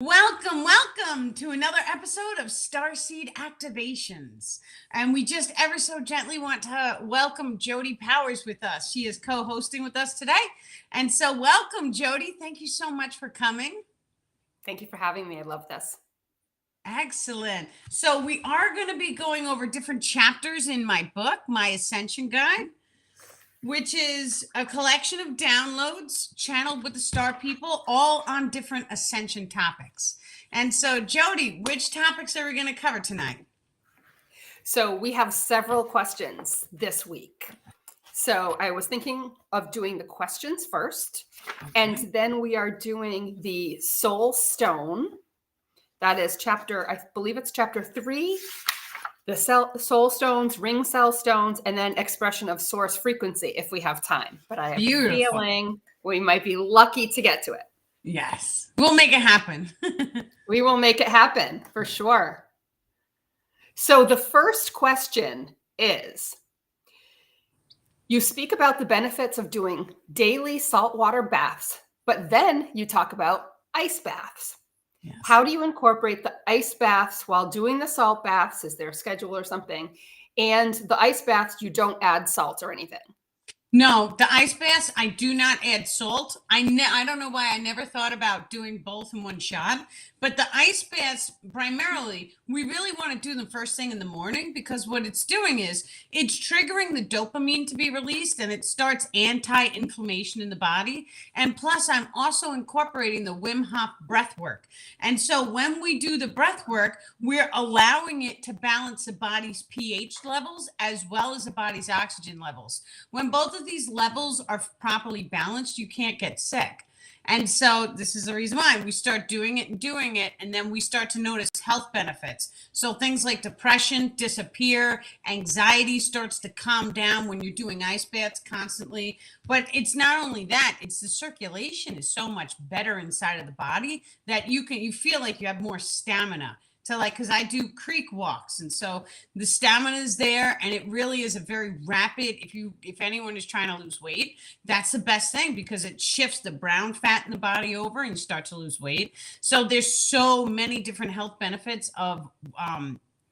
Welcome to another episode of Starseed Activations. And we just ever so gently want to welcome Jody Powers with us. She is co-hosting with us today. And so welcome, Jody. Thank you so much for coming. Thank you for having me. I love this. Excellent. So we are going to be going over different chapters in my book, My Ascension Guide, which is a collection of downloads channeled with the star people, all on different ascension topics. And so, Jody, which topics are we going to cover tonight? So we have several questions this week. So I was thinking of doing the questions first, and then we are doing the soul stone. That is I believe it's chapter 3, the soul stones, ring cell stones, and then expression of source frequency if we have time. But I have a feeling we might be lucky to get to it. Yes, we'll make it happen. We will make it happen for sure. So the first question is, you speak about the benefits of doing daily saltwater baths, but then you talk about ice baths. Yes. How do you incorporate the ice baths while doing the salt baths? Is there a schedule or something? And the ice baths, you don't add salt or anything. No, the ice baths, I do not add salt. I don't know why I never thought about doing both in one shot. But the ice baths, primarily, we really want to do them first thing in the morning, because what it's doing is it's triggering the dopamine to be released, and it starts anti-inflammation in the body. And plus, I'm also incorporating the Wim Hof breath work. And so when we do the breath work, we're allowing it to balance the body's pH levels as well as the body's oxygen levels. When both of these levels are properly balanced, you can't get sick. And so this is the reason why we start doing it, and then we start to notice health benefits. So things like depression disappear, anxiety starts to calm down when you're doing ice baths constantly. But it's not only that, it's the circulation is so much better inside of the body that you feel like you have more stamina. So because I do creek walks, and so the stamina is there, and it really is a very rapid, if anyone is trying to lose weight, that's the best thing, because it shifts the brown fat in the body over and you start to lose weight. So there's so many different health benefits of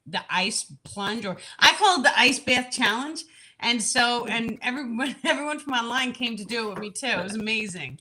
the ice plunge, or I call it the ice bath challenge. And so, and everyone from online came to do it with me too. It was amazing.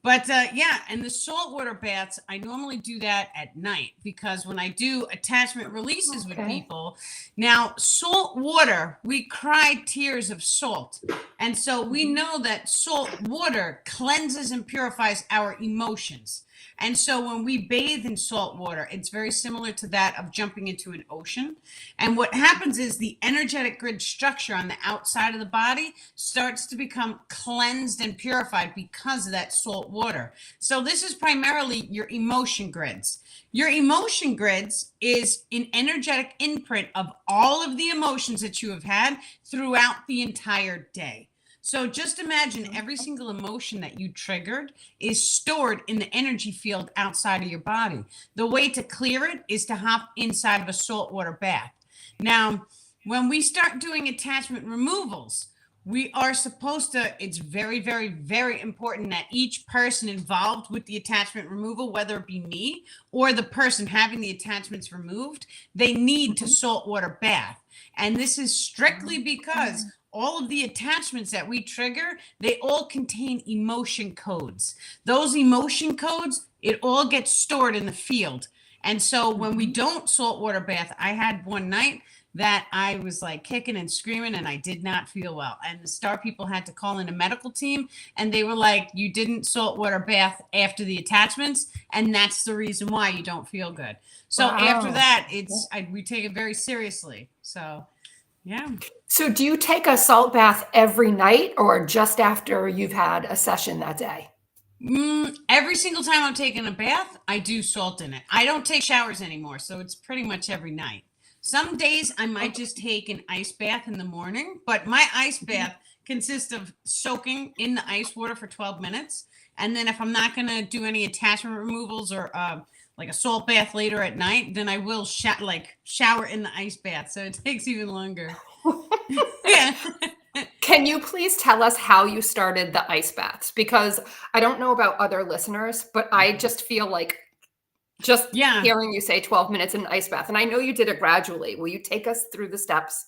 But yeah, and the saltwater baths, I normally do that at night, because when I do attachment releases with people, now salt water, we cry tears of salt. And so we know that salt water cleanses and purifies our emotions. And so when we bathe in salt water, it's very similar to that of jumping into an ocean. And what happens is the energetic grid structure on the outside of the body starts to become cleansed and purified because of that salt water. So this is primarily your emotion grids. Your emotion grids is an energetic imprint of all of the emotions that you have had throughout the entire day. So just imagine every single emotion that you triggered is stored in the energy field outside of your body. The way to clear it is to hop inside of a saltwater bath. Now, when we start doing attachment removals, we are supposed to, it's very, very, very important that each person involved with the attachment removal, whether it be me or the person having the attachments removed, they need to saltwater bath. And this is strictly because all of the attachments that we trigger, they all contain emotion codes. Those emotion codes, it all gets stored in the field. And so when we don't saltwater bath, I had one night that I was like kicking and screaming, and I did not feel well. And the star people had to call in a medical team, and they were like, you didn't saltwater bath after the attachments, and that's the reason why you don't feel good. So after that, we take it very seriously. So yeah. So do you take a salt bath every night, or just after you've had a session that day? Every single time I'm taking a bath, I do salt in it. I don't take showers anymore, so it's pretty much every night. Some days I might just take an ice bath in the morning, but my ice bath consists of soaking in the ice water for 12 minutes. And then if I'm not going to do any attachment removals or like a salt bath later at night, then I will shower in the ice bath. So it takes even longer. Yeah. Can you please tell us how you started the ice baths? Because I don't know about other listeners, but I just feel like Just Yeah. hearing you say 12 minutes in an ice bath. And I know you did it gradually. Will you take us through the steps?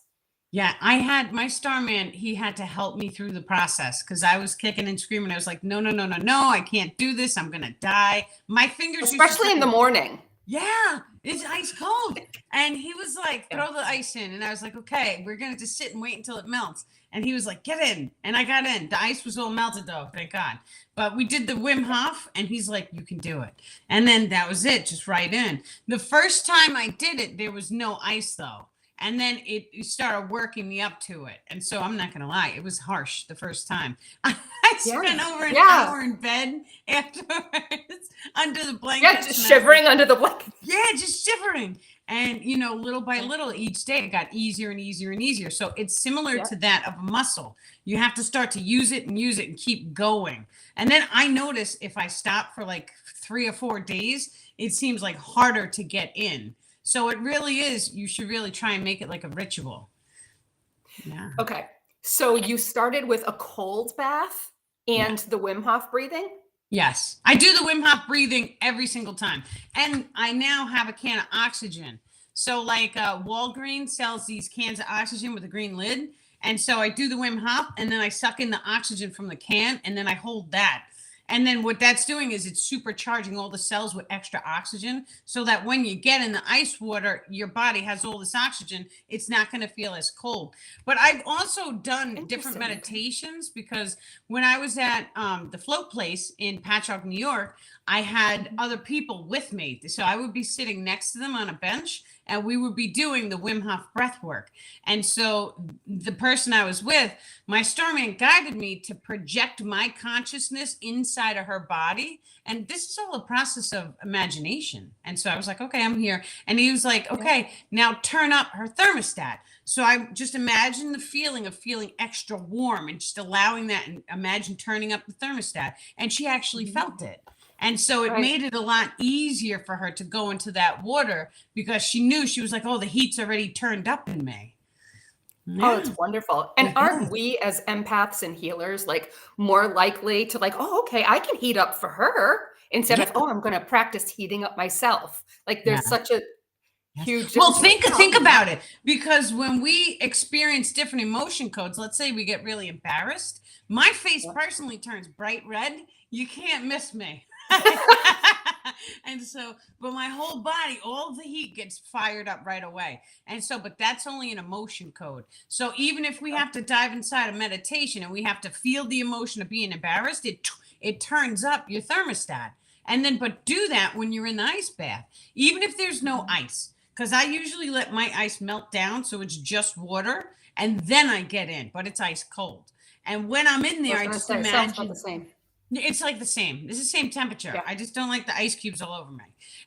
Yeah, I had my Starman, he had to help me through the process because I was kicking and screaming. I was like, no, no, no, no, no, I can't do this. I'm going to die. My fingers used to Especially in the turn. morning. Yeah, it's ice cold. And he was like, throw the ice in. And I was like, okay, we're going to just sit and wait until it melts. And he was like, get in. And I got in. The ice was all melted though, thank God. But we did the Wim Hof and he's like, you can do it. And then that was it, just right in. The first time I did it, there was no ice though. And then it started working me up to it. And so I'm not going to lie, it was harsh the first time. I spent over an hour in bed afterwards under the blanket. Yeah, just shivering under the blanket. Yeah, just shivering. And, you know, little by little, each day it got easier and easier and easier. So it's similar to that of a muscle. You have to start to use it and keep going. And then I notice if I stop for like 3 or 4 days, it seems like harder to get in. So it really is, you should really try and make it like a ritual. Yeah. Okay. So you started with a cold bath and the Wim Hof breathing? Yes. I do the Wim Hof breathing every single time. And I now have a can of oxygen. So like Walgreens sells these cans of oxygen with a green lid. And so I do the Wim Hof and then I suck in the oxygen from the can and then I hold that. And then what that's doing is it's supercharging all the cells with extra oxygen so that when you get in the ice water, your body has all this oxygen. It's not going to feel as cold. But I've also done different meditations because when I was at the float place in Patchogue, New York, I had other people with me. So I would be sitting next to them on a bench and we would be doing the Wim Hof breath work. And so the person I was with, my Starman guided me to project my consciousness inside of her body. And this is all a process of imagination. And so I was like, okay, I'm here. And he was like, okay, now turn up her thermostat. So I just imagine the feeling of feeling extra warm and just allowing that and imagine turning up the thermostat. And she actually felt it. And so it made it a lot easier for her to go into that water because she knew, she was like, oh, the heat's already turned up in me. Yeah. Oh, it's wonderful. And aren't we as empaths and healers like more likely to like, oh, okay, I can heat up for her instead of, oh, I'm going to practice heating up myself. Like there's such a huge. Well, think about it, because when we experience different emotion codes, let's say we get really embarrassed, my face personally turns bright red. You can't miss me. And so, but my whole body, all the heat gets fired up right away. And so, but that's only an emotion code. So even if we have to dive inside a meditation and we have to feel the emotion of being embarrassed, it turns up your thermostat. And then, but do that when you're in the ice bath, even if there's no ice, because I usually let my ice melt down. So it's just water and then I get in, but it's ice cold. And when I'm in there, I just imagine the same. It's like the same. It's the same temperature. Yeah. I just don't like the ice cubes all over me.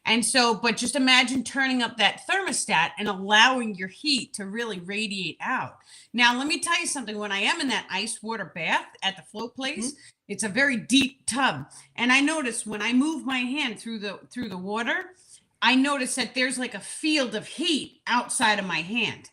And so, but just imagine turning up that thermostat and allowing your heat to really radiate out. Now, let me tell you something. When I am in that ice water bath at the float place, it's a very deep tub. And I notice when I move my hand through the water, I notice that there's like a field of heat outside of my hand.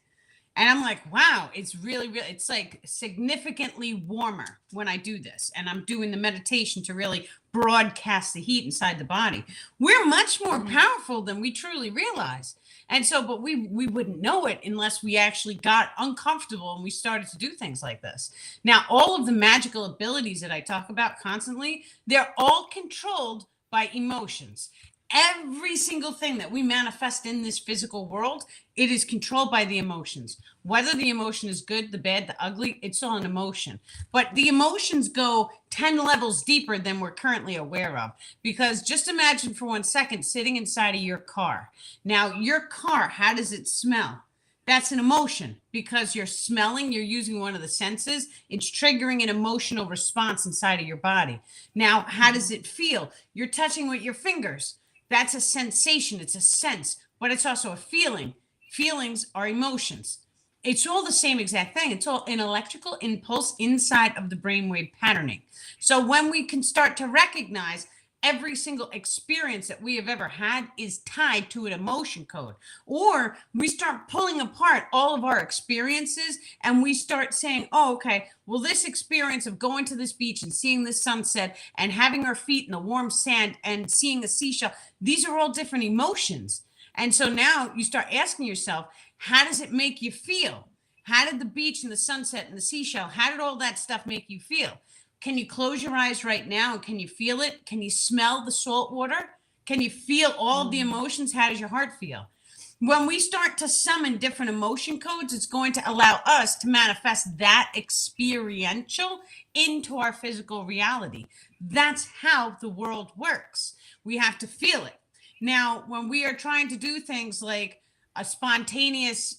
And I'm like, wow, it's really, it's like significantly warmer when I do this. And I'm doing the meditation to really broadcast the heat inside the body. We're much more powerful than we truly realize. And so, but we wouldn't know it unless we actually got uncomfortable and we started to do things like this. Now, all of the magical abilities that I talk about constantly, they're all controlled by emotions. Every single thing that we manifest in this physical world, it is controlled by the emotions. Whether the emotion is good, the bad, the ugly, it's all an emotion. But the emotions go 10 levels deeper than we're currently aware of. Because just imagine for 1 second sitting inside of your car. Now, your car, how does it smell? That's an emotion because you're smelling, you're using one of the senses. It's triggering an emotional response inside of your body. Now, how does it feel? You're touching with your fingers. That's a sensation. It's a sense, but it's also a feeling. Feelings are emotions. It's all the same exact thing. It's all an electrical impulse inside of the brainwave patterning. So when we can start to recognize every single experience that we have ever had is tied to an emotion code. Or we start pulling apart all of our experiences and we start saying, oh, okay, well, this experience of going to this beach and seeing this sunset and having our feet in the warm sand and seeing a seashell, these are all different emotions. And so now you start asking yourself, how does it make you feel? How did the beach and the sunset and the seashell, how did all that stuff make you feel? Can you close your eyes right now? Can you feel it? Can you smell the salt water? Can you feel all of the emotions? How does your heart feel? When we start to summon different emotion codes, it's going to allow us to manifest that experiential into our physical reality. That's how the world works. We have to feel it. Now, when we are trying to do things like a spontaneous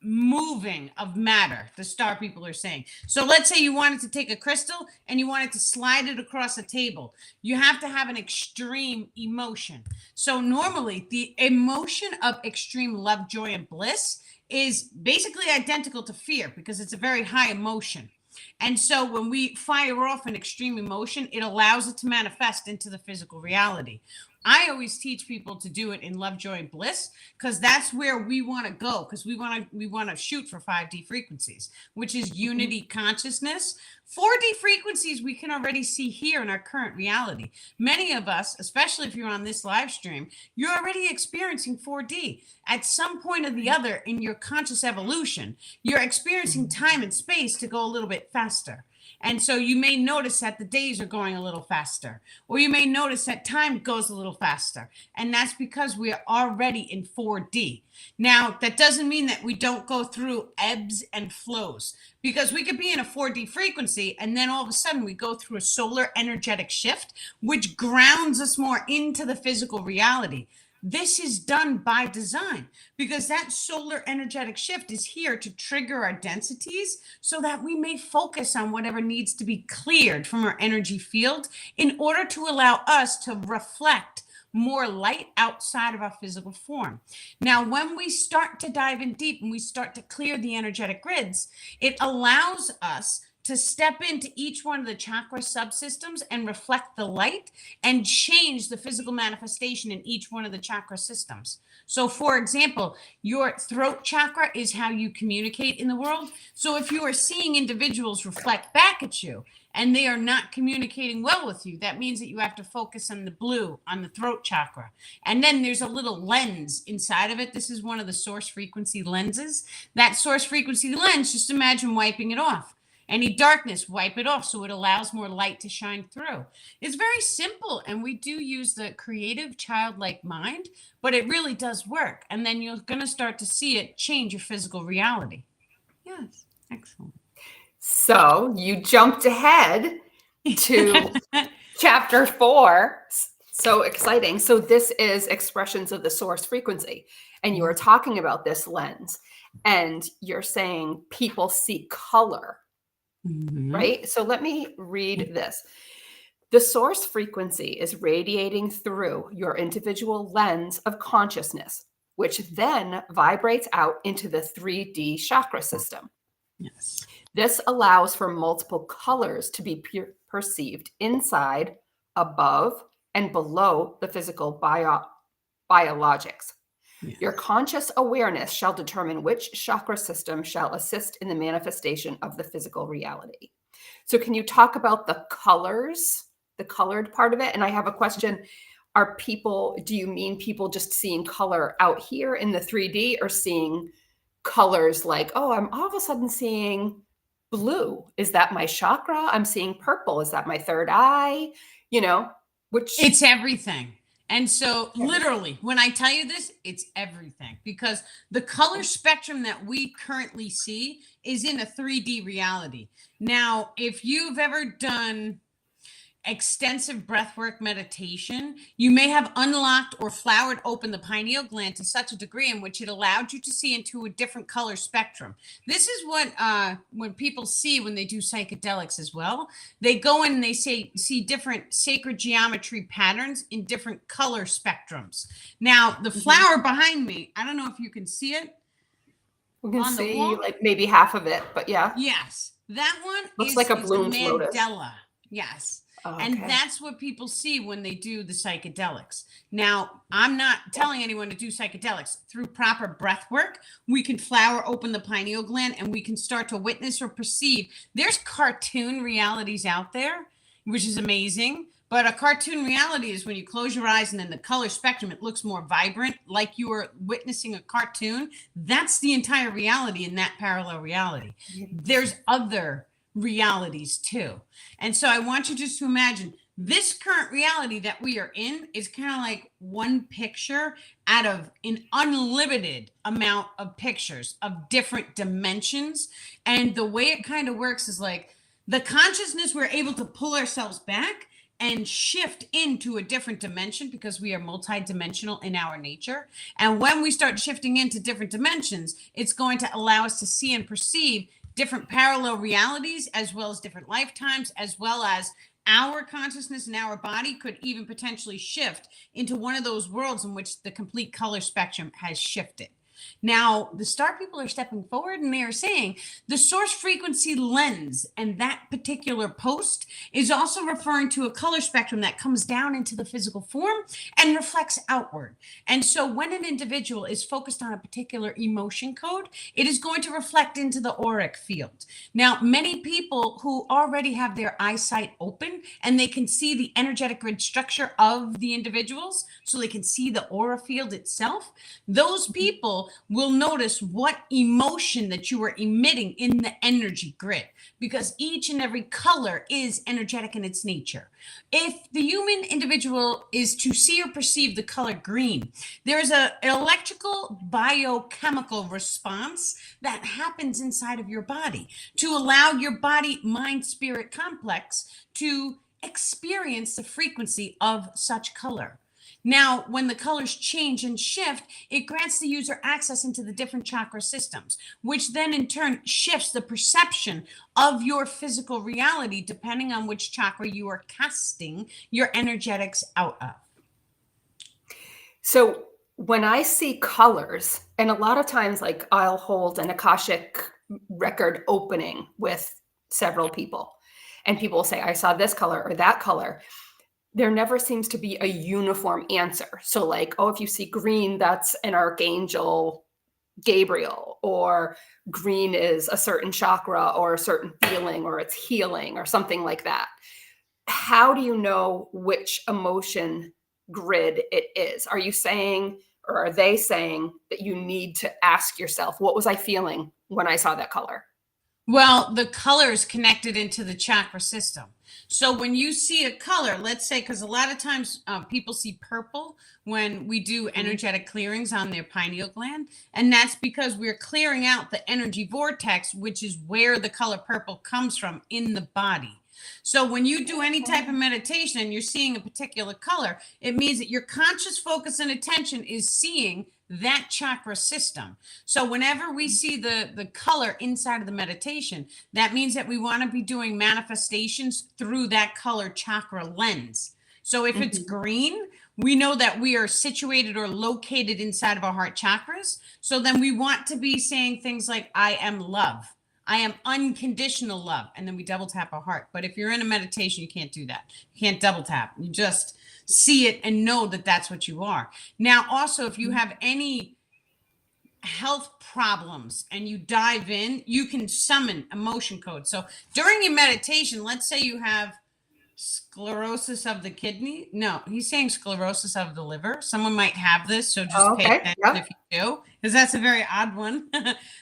moving of matter, the star people are saying. So let's say you wanted to take a crystal and you wanted to slide it across a table. You have to have an extreme emotion. So normally the emotion of extreme love, joy, and bliss is basically identical to fear because it's a very high emotion. And so when we fire off an extreme emotion, it allows it to manifest into the physical reality. I always teach people to do it in love, joy, and bliss because that's where we want to go, because we want to shoot for 5D frequencies, which is unity consciousness. 4D frequencies we can already see here in our current reality. Many of us, especially if you're on this live stream, you're already experiencing 4D. At some point or the other in your conscious evolution, you're experiencing time and space to go a little bit faster. And so you may notice that the days are going a little faster, or you may notice that time goes a little faster. And that's because we are already in 4D. Now, that doesn't mean that we don't go through ebbs and flows, because we could be in a 4D frequency and then all of a sudden we go through a solar energetic shift, which grounds us more into the physical reality. This is done by design because that solar energetic shift is here to trigger our densities so that we may focus on whatever needs to be cleared from our energy field in order to allow us to reflect more light outside of our physical form. Now, when we start to dive in deep and we start to clear the energetic grids, it allows us to step into each one of the chakra subsystems and reflect the light and change the physical manifestation in each one of the chakra systems. So, for example, your throat chakra is how you communicate in the world. So if you are seeing individuals reflect back at you and they are not communicating well with you, that means that you have to focus on the blue, on the throat chakra. And then there's a little lens inside of it. This is one of the source frequency lenses. That source frequency lens, just imagine wiping it off. Any darkness, wipe it off so it allows more light to shine through. It's very simple, and we do use the creative childlike mind, but it really does work. And then you're going to start to see it change your physical reality. Yes, excellent. So you jumped ahead to chapter 4. So exciting. So this is expressions of the source frequency. And you are talking about this lens, and you're saying people see color. Right? So let me read this. The source frequency is radiating through your individual lens of consciousness, which then vibrates out into the 3D chakra system. Yes. This allows for multiple colors to be perceived inside, above, and below the physical biologics. Yes. Your conscious awareness shall determine which chakra system shall assist in the manifestation of the physical reality. So can you talk about the colors, the colored part of it? And I have a question. Do you mean people just seeing color out here in the 3D, or seeing colors like, oh, I'm all of a sudden seeing blue? Is that my chakra? I'm seeing purple. Is that my third eye? Which... It's everything. And so literally, when I tell you this, it's everything, because the color spectrum that we currently see is in a 3D reality. Now, if you've ever done extensive breathwork meditation, you may have unlocked or flowered open the pineal gland to such a degree in which it allowed you to see into a different color spectrum. This is what when people see when they do psychedelics as well. They go in and they see different sacred geometry patterns in different color spectrums. Now, the flower behind me, I don't know if you can see it. We can see like maybe half of it, but yeah. Yes, that one looks like a bloomed mandala. lotus. Yes. And Okay. that's what people see when they do the psychedelics. Now, I'm not telling anyone to do psychedelics. Through proper breath work, we can flower open the pineal gland and we can start to witness or perceive. There's cartoon realities out there, which is amazing. But a cartoon reality is when you close your eyes and then the color spectrum, it looks more vibrant, like you are witnessing a cartoon. That's the entire reality in that parallel reality. There's other realities too. And so I want you just to imagine this current reality that we are in is kind of like one picture out of an unlimited amount of pictures of different dimensions. And the way it kind of works is like the consciousness, we're able to pull ourselves back and shift into a different dimension because we are multidimensional in our nature. And when we start shifting into different dimensions, it's going to allow us to see and perceive different parallel realities, as well as different lifetimes, as well as our consciousness and our body could even potentially shift into one of those worlds in which the complete color spectrum has shifted. Now, the star people are stepping forward and they are saying the source frequency lens, and that particular post is also referring to a color spectrum that comes down into the physical form and reflects outward. And so when an individual is focused on a particular emotion code, it is going to reflect into the auric field. Now, many people who already have their eyesight open and they can see the energetic grid structure of the individuals, so they can see the aura field itself, those people will notice what emotion that you are emitting in the energy grid, because each and every color is energetic in its nature. If the human individual is to see or perceive the color green, there is an electrical biochemical response that happens inside of your body to allow your body mind spirit complex to experience the frequency of such color. Now, when the colors change and shift, it grants the user access into the different chakra systems, which then in turn shifts the perception of your physical reality depending on which chakra you are casting your energetics out of. So when I see colors, and a lot of times, like I'll hold an Akashic record opening with several people, and people will say, I saw this color or that color. There never seems to be a uniform answer. So like, oh, if you see green, that's an archangel Gabriel, or green is a certain chakra or a certain feeling, or it's healing or something like that. How do you know which emotion grid it is? Are you saying, or are they saying that you need to ask yourself, what was I feeling when I saw that color? Well, the color is connected into the chakra system. So when you see a color, let's say, because a lot of times people see purple when we do energetic clearings on their pineal gland. And that's because we're clearing out the energy vortex, which is where the color purple comes from in the body. So when you do any type of meditation and you're seeing a particular color, it means that your conscious focus and attention is seeing that chakra system. So whenever we see the color inside of the meditation, that means that we want to be doing manifestations through that color chakra lens. So if it's green, we know that we are situated or located inside of our heart chakras. So then we want to be saying things like, I am love. I am unconditional love. And then we double tap our heart. But if you're in a meditation, you can't do that. You can't double tap. You just see it and know that that's what you are. Now, also, if you have any health problems and you dive in, you can summon emotion code. So during your meditation, let's say you have sclerosis of the kidney. No, he's saying sclerosis of the liver. Someone might have this, so just pay attention if you do, because that's a very odd one.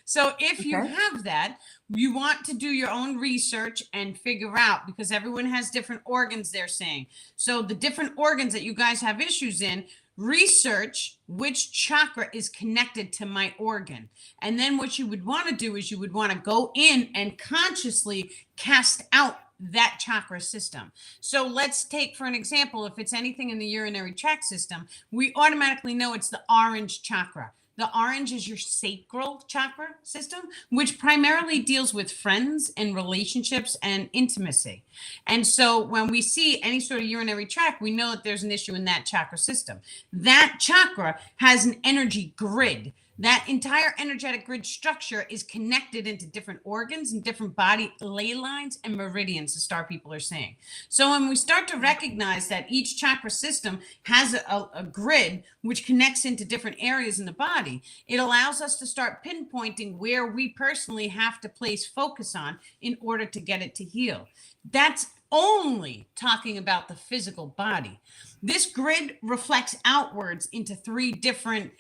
So if you have that, you want to do your own research and figure out, because everyone has different organs, they're saying. So the different organs that you guys have issues in, research which chakra is connected to my organ. And then what you would want to do is you would want to go in and consciously cast out that chakra system. So let's take, for an example, if it's anything in the urinary tract system, we automatically know it's the orange chakra. The orange is your sacral chakra system, which primarily deals with friends and relationships and intimacy. And so when we see any sort of urinary tract, we know that there's an issue in that chakra system. That chakra has an energy grid That entire energetic grid structure is connected into different organs and different body ley lines and meridians, the star people are saying. So when we start to recognize that each chakra system has a grid which connects into different areas in the body, it allows us to start pinpointing where we personally have to place focus on in order to get it to heal. That's only talking about the physical body. This grid reflects outwards into three different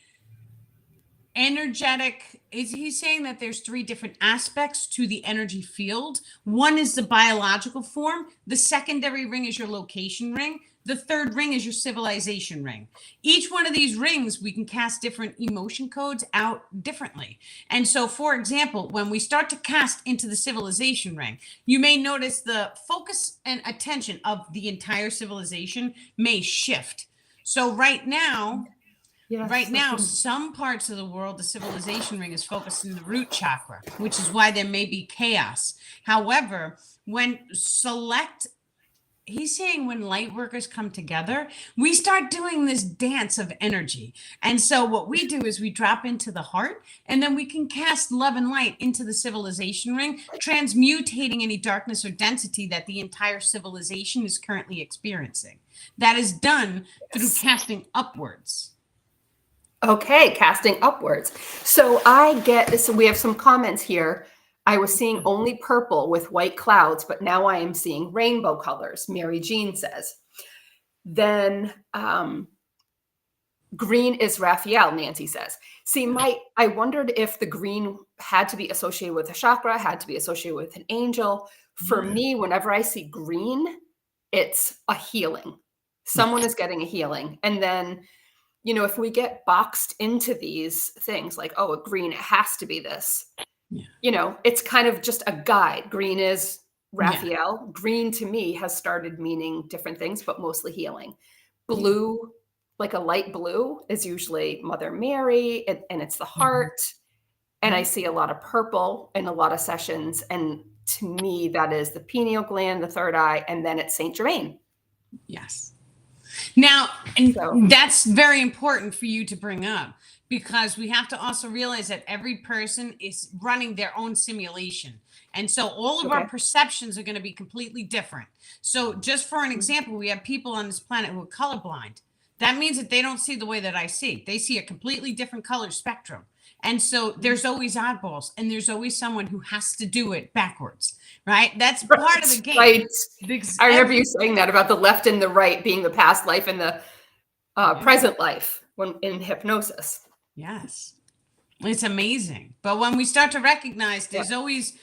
energetic. Is he saying that there's three different aspects to the energy field? One is the biological form, the secondary ring is your location ring, the third ring is your civilization ring. Each one of these rings we can cast different emotion codes out differently. And so, for example, when we start to cast into the civilization ring, you may notice the focus and attention of the entire civilization may shift. So right now, some parts of the world, the civilization ring is focused in the root chakra, which is why there may be chaos. However, he's saying when light workers come together, we start doing this dance of energy. And so what we do is we drop into the heart, and then we can cast love and light into the civilization ring, transmutating any darkness or density that the entire civilization is currently experiencing. That is done through casting upwards. Okay, casting upwards. So we have some comments here. I was seeing only purple with white clouds, but now I am seeing rainbow colors, Mary Jean says. Then green is Raphael, Nancy says. See, I wondered if the green had to be associated with a chakra, had to be associated with an angel. For me, whenever I see green, it's a healing. Someone is getting a healing. And then, if we get boxed into these things like, oh, a green, it has to be this. Yeah. It's kind of just a guide. Green is Raphael. Yeah. Green to me has started meaning different things, but mostly healing. Blue, like a light blue, is usually Mother Mary, and it's the heart. And I see a lot of purple in a lot of sessions. And to me, that is the pineal gland, the third eye, and then it's Saint Germain. Yes. Now, that's very important for you to bring up, because we have to also realize that every person is running their own simulation. And so all of our perceptions are going to be completely different. So just for an example, we have people on this planet who are colorblind. That means that they don't see the way that I see. They see a completely different color spectrum. And so there's always oddballs, and there's always someone who has to do it backwards, right? That's part of the game. Right. I remember you saying that about the left and the right being the past life and the present life when in hypnosis. Yes. It's amazing. But when we start to recognize there's always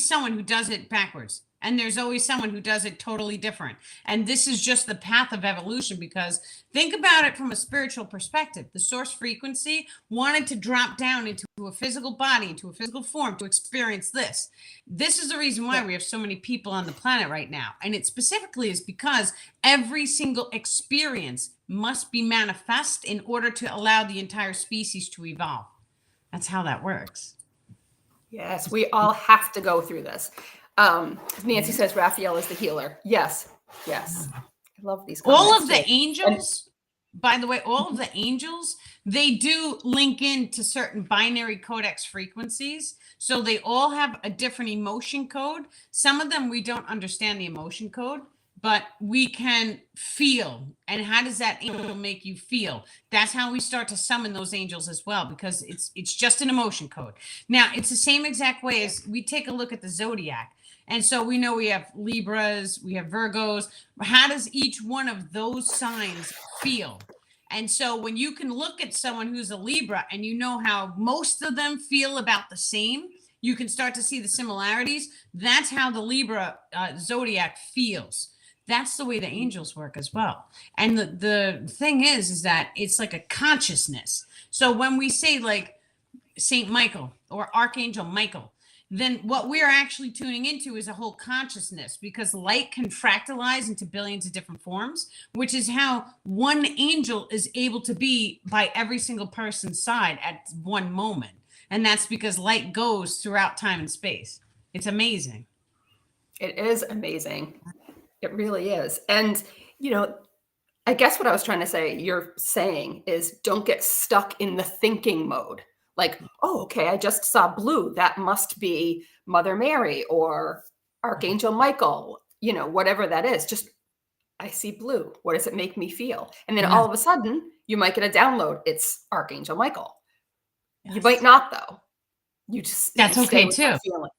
someone who does it backwards, and there's always someone who does it totally different. And this is just the path of evolution, because think about it from a spiritual perspective. The source frequency wanted to drop down into a physical body, into a physical form to experience this. This is the reason why we have so many people on the planet right now. And it specifically is because every single experience must be manifest in order to allow the entire species to evolve. That's how that works. Yes, we all have to go through this. Nancy says Raphael is the healer. Yes. I love these comments. All of the angels, by the way, they do link into certain binary codex frequencies. So they all have a different emotion code. Some of them we don't understand the emotion code, but we can feel. And how does that angel make you feel? That's how we start to summon those angels as well, because it's just an emotion code. Now, it's the same exact way as we take a look at the zodiac. And so we know we have Libras, we have Virgos. How does each one of those signs feel? And so when you can look at someone who's a Libra and you know how most of them feel about the same, you can start to see the similarities. That's how the Libra zodiac feels. That's the way the angels work as well. And the thing is that it's like a consciousness. So when we say like Saint Michael or Archangel Michael, then what we're actually tuning into is a whole consciousness, because light can fractalize into billions of different forms, which is how one angel is able to be by every single person's side at one moment. And that's because light goes throughout time and space. It's amazing. It is amazing. It really is. And, I guess what I was trying to say, you're saying is don't get stuck in the thinking mode. Like, oh, okay, I just saw blue. That must be Mother Mary or Archangel Michael, whatever that is. Just, I see blue. What does it make me feel? And then Yeah. all of a sudden, you might get a download. It's Archangel Michael. You Yes. might not, though. You That's stay okay with too. that feeling.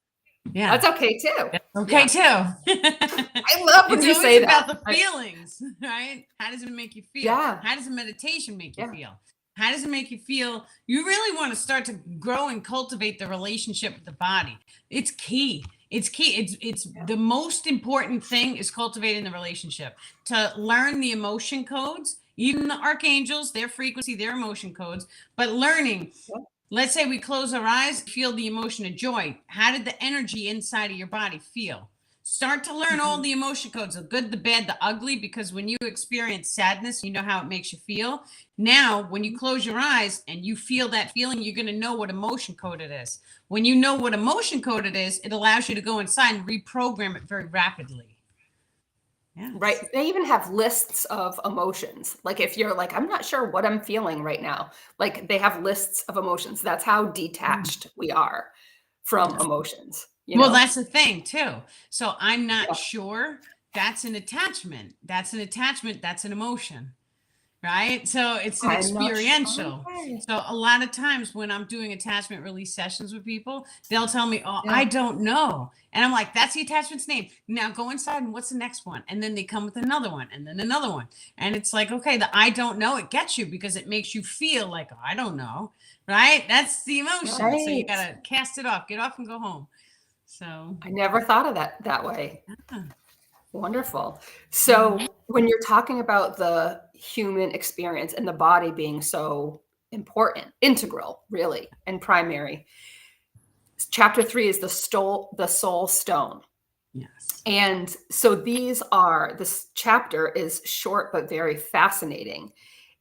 Yeah. That's okay too. That's okay too. I love when It's you always say about that. the feelings, right? How does it make you feel? Yeah. How does a meditation make you Yeah. feel? How does it make you feel? You really want to start to grow and cultivate the relationship with the body. It's key. It's key. It's the most important thing is cultivating the relationship, to learn the emotion codes, even the archangels, their frequency, their emotion codes, but learning. Yeah. Let's say we close our eyes, feel the emotion of joy. How did the energy inside of your body feel? Start to learn all the emotion codes, the good, the bad, the ugly, because when you experience sadness, you know how it makes you feel. Now, when you close your eyes and you feel that feeling, you're going to know what emotion code it is. When you know what emotion code it is, it allows you to go inside and reprogram it very rapidly. Yeah. Right. They even have lists of emotions. Like if you're like, I'm not sure what I'm feeling right now, like they have lists of emotions. That's how detached we are from emotions. Well, that's the thing too. So I'm not Yeah. sure. That's an attachment. That's an attachment. That's an emotion. Right. So it's an I'm not sure. experiential. Okay. So a lot of times when I'm doing attachment release sessions with people, they'll tell me, oh, Yeah. I don't know. And I'm like, that's the attachment's name. Now go inside and what's the next one? And then they come with another one and then another one. And it's like, okay, the I don't know, it gets you because it makes you feel like, oh, I don't know. Right. That's the emotion. So you Right. got to cast it off, get off and go home. So I never thought of that way. yeah. Wonderful. So when you're talking about the human experience and the body being so important, integral, really, and primary, chapter 3 is the soul stone. Yes. And so this chapter is short but very fascinating.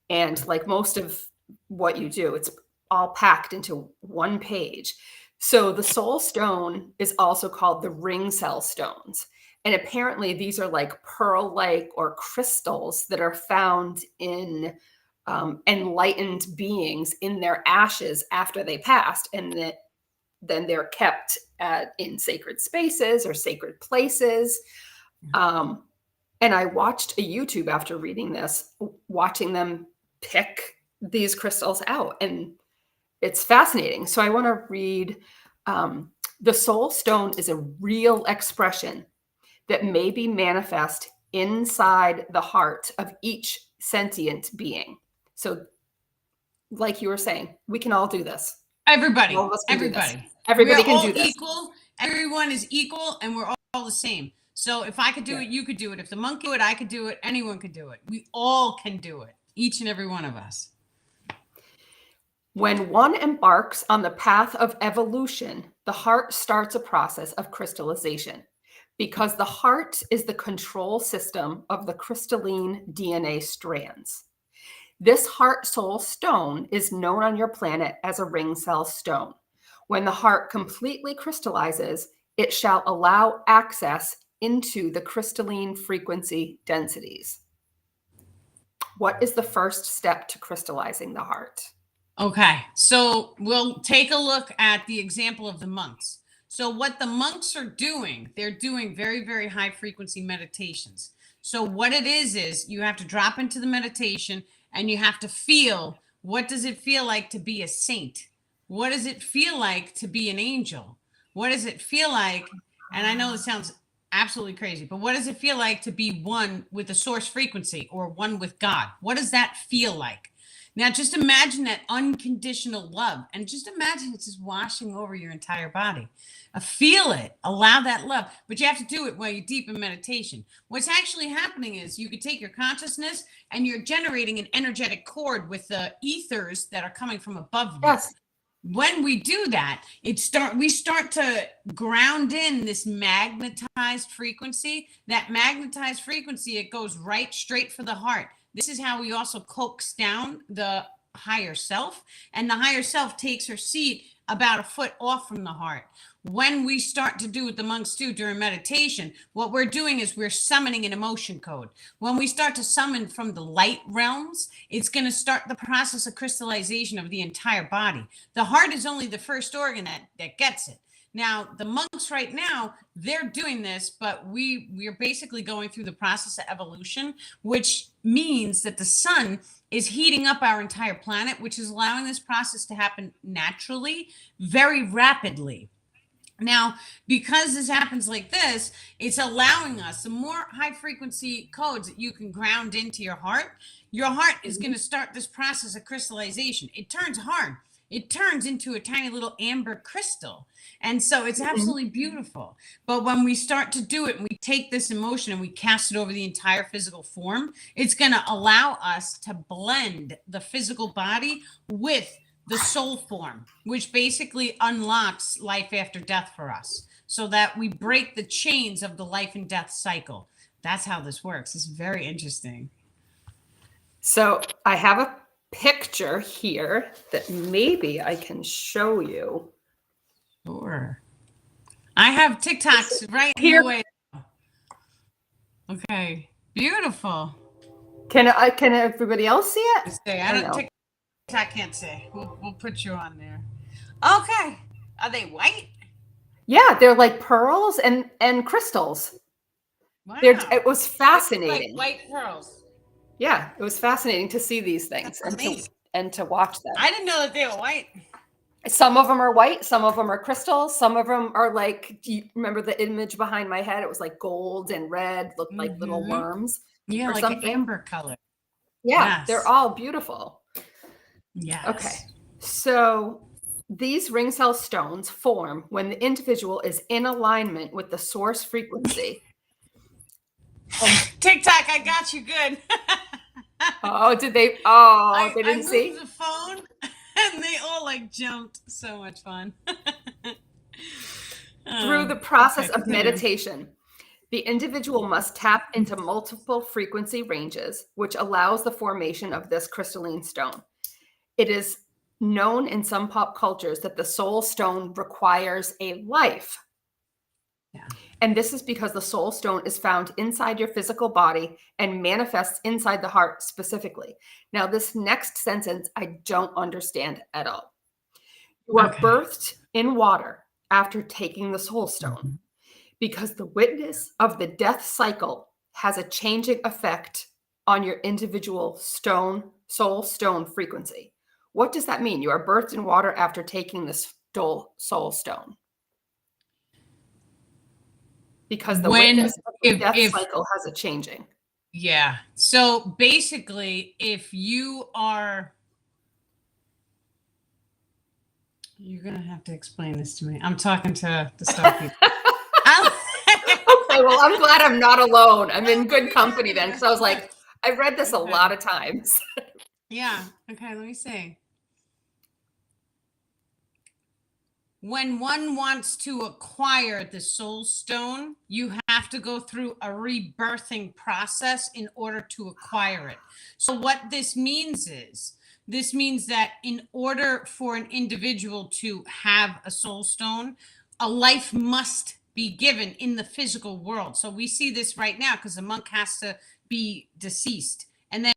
And like most of what you do, it's all packed into one page. So the soul stone is also called the ring cell stones. And apparently these are like pearl-like or crystals that are found in enlightened beings in their ashes after they passed. And then they're kept in sacred spaces or sacred places. And I watched a YouTube after reading this, watching them pick these crystals out, and it's fascinating. So I want to read the soul stone is a real expression that may be manifest inside the heart of each sentient being. So like you were saying, we can all do this. Everybody, All of us can do this. everybody. Everybody We're can all do this. equal. Everyone is equal, and we're all the same. So if I could do it, you could do it. If the monkey would, I could do it. Anyone could do it. We all can do it. Each and every one of us. When one embarks on the path of evolution, the heart starts a process of crystallization because the heart is the control system of the crystalline DNA strands. This heart soul stone is known on your planet as a ring cell stone. When the heart completely crystallizes, it shall allow access into the crystalline frequency densities. What is the first step to crystallizing the heart? Okay, so we'll take a look at the example of the monks. So what the monks are doing, they're doing very, very high frequency meditations. So what it is you have to drop into the meditation and you have to feel, what does it feel like to be a saint? What does it feel like to be an angel? What does it feel like? And I know this sounds absolutely crazy, but what does it feel like to be one with the source frequency or one with God? What does that feel like? Now, just imagine that unconditional love and just imagine it's just washing over your entire body. Feel it, allow that love, but you have to do it while you're deep in meditation. What's actually happening is you could take your consciousness and you're generating an energetic cord with the ethers that are coming from above you. Yes. When we do that, we start to ground in this magnetized frequency. That magnetized frequency, it goes right straight for the heart. This is how we also coax down the higher self, and the higher self takes her seat about a foot off from the heart. When we start to do what the monks do during meditation, what we're doing is we're summoning an emotion code. When we start to summon from the light realms, it's going to start the process of crystallization of the entire body. The heart is only the first organ that gets it. Now, the monks right now, they're doing this, but we're basically going through the process of evolution, which means that the sun is heating up our entire planet, which is allowing this process to happen naturally, very rapidly. Now, because this happens like this, it's allowing us the more high frequency codes that you can ground into your heart is going to start this process of crystallization. It turns hard. It turns into a tiny little amber crystal. And so it's absolutely beautiful. But when we start to do it and we take this emotion and we cast it over the entire physical form, it's going to allow us to blend the physical body with the soul form, which basically unlocks life after death for us so that we break the chains of the life and death cycle. That's how this works. It's very interesting. So I have a picture here that maybe I can show you. Sure. I have TikToks right Here. in the way. Okay. Beautiful. Can everybody else see it? I don't know. TikTok can't say. We'll put you on there. Okay. Are they white? Yeah, they're like pearls and crystals. Wow. It was fascinating. Like white pearls. Yeah, it was fascinating to see these things and to watch them. I didn't know that they were white. Some of them are white, some of them are crystals, some of them are like, do you remember the image behind my head? It was like gold and red, looked like little worms. Yeah, like something. An amber color. Yeah, yes. They're all beautiful. Yes. Okay. So these ring cell stones form when the individual is in alignment with the source frequency. TikTok, I got you good. Oh, did they? Oh, they didn't see? I moved the phone and they all like jumped. So much fun. Through the process of meditation, the individual must tap into multiple frequency ranges, which allows the formation of this crystalline stone. It is known in some pop cultures that the soul stone requires a life. Yeah. And this is because the soul stone is found inside your physical body and manifests inside the heart specifically. Now, this next sentence, I don't understand at all. You are birthed in water after taking the soul stone because the witness of the death cycle has a changing effect on your individual soul stone frequency. What does that mean? You are birthed in water after taking the soul stone. Because the witness of the death cycle has a changing. Yeah. So basically, if you are, you're going to have to explain this to me. I'm talking to the star people. Okay, well, I'm glad I'm not alone. I'm in good company then. Because I was like, I've read this a lot of times. Yeah. Okay, let me see. When one wants to acquire the soul stone, you have to go through a rebirthing process in order to acquire it. So what this means is, this means that in order for an individual to have a soul stone, a life must be given in the physical world. So we see this right now because the monk has to be deceased. And then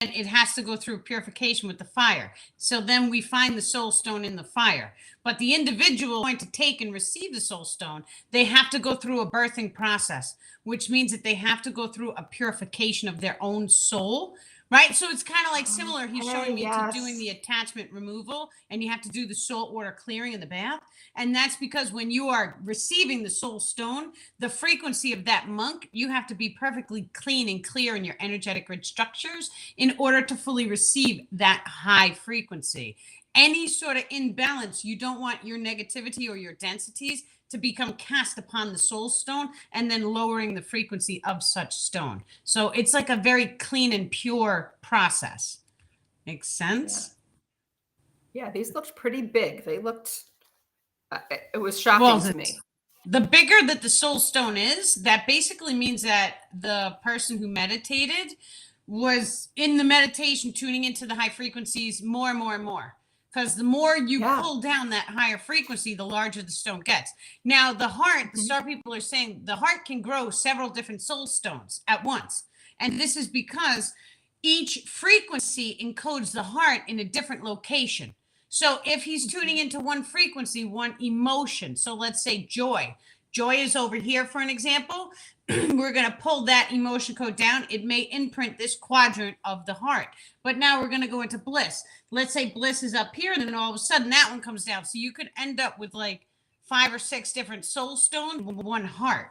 it has to go through purification with the fire. So then we find the soul stone in the fire. But the individual going to take and receive the soul stone, they have to go through a birthing process, which means that they have to go through a purification of their own soul, right? So it's kind of like similar. He's showing me to doing the attachment removal, and you have to do the salt water clearing in the bath. And that's because when you are receiving the soul stone, the frequency of that monk, you have to be perfectly clean and clear in your energetic grid structures in order to fully receive that high frequency. Any sort of imbalance, you don't want your negativity or your densities to become cast upon the soul stone and then lowering the frequency of such stone. So it's like a very clean and pure process. Makes sense? Yeah, these looked pretty big. They looked, it was shocking to me. The bigger that the soul stone is, that basically means that the person who meditated was in the meditation tuning into the high frequencies more and more and more. Because the more you pull down that higher frequency, the larger the stone gets. Now, the heart, the star people are saying the heart can grow several different soul stones at once. And this is because each frequency encodes the heart in a different location. So if he's tuning into one frequency, one emotion, so let's say joy. Joy is over here, for an example. We're going to pull that emotion code down. It may imprint this quadrant of the heart. But now we're going to go into bliss. Let's say bliss is up here, and then all of a sudden that one comes down. So you could end up with like 5 or 6 different soul stones with one heart,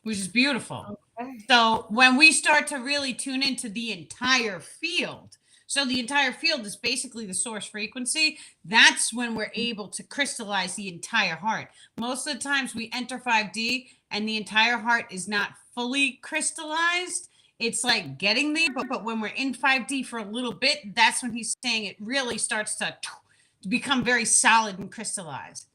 which is beautiful. Okay. So when we start to really tune into the entire field, so the entire field is basically the source frequency. That's when we're able to crystallize the entire heart. Most of the times we enter 5D and the entire heart is not fully crystallized. It's like getting there, but when we're in 5D for a little bit, that's when he's saying it really starts to become very solid and crystallized.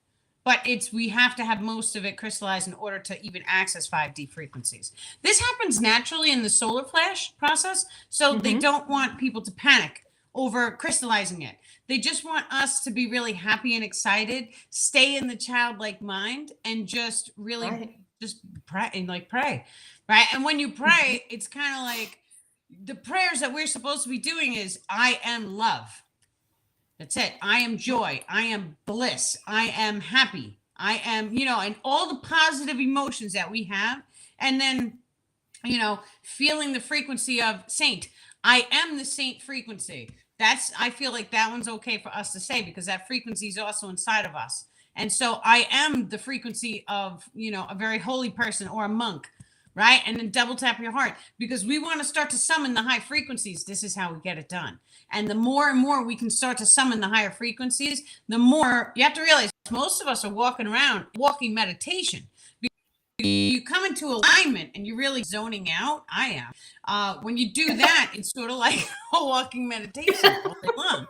But we have to have most of it crystallized in order to even access 5D frequencies. This happens naturally in the solar flash process. So they don't want people to panic over crystallizing it. They just want us to be really happy and excited, stay in the childlike mind, and just really just pray and pray. Right. And when you pray, it's kind of like the prayers that we're supposed to be doing is I am love. That's it. I am joy. I am bliss. I am happy. I am, and all the positive emotions that we have. And then, feeling the frequency of saint. I am the saint frequency. I feel like that one's okay for us to say because that frequency is also inside of us. And so I am the frequency of, a very holy person or a monk. Right. And then double tap your heart because we want to start to summon the high frequencies. This is how we get it done. And the more and more we can start to summon the higher frequencies, the more you have to realize most of us are walking meditation. You come into alignment and you're really zoning out. I am. When you do that, it's sort of like a walking meditation all day long.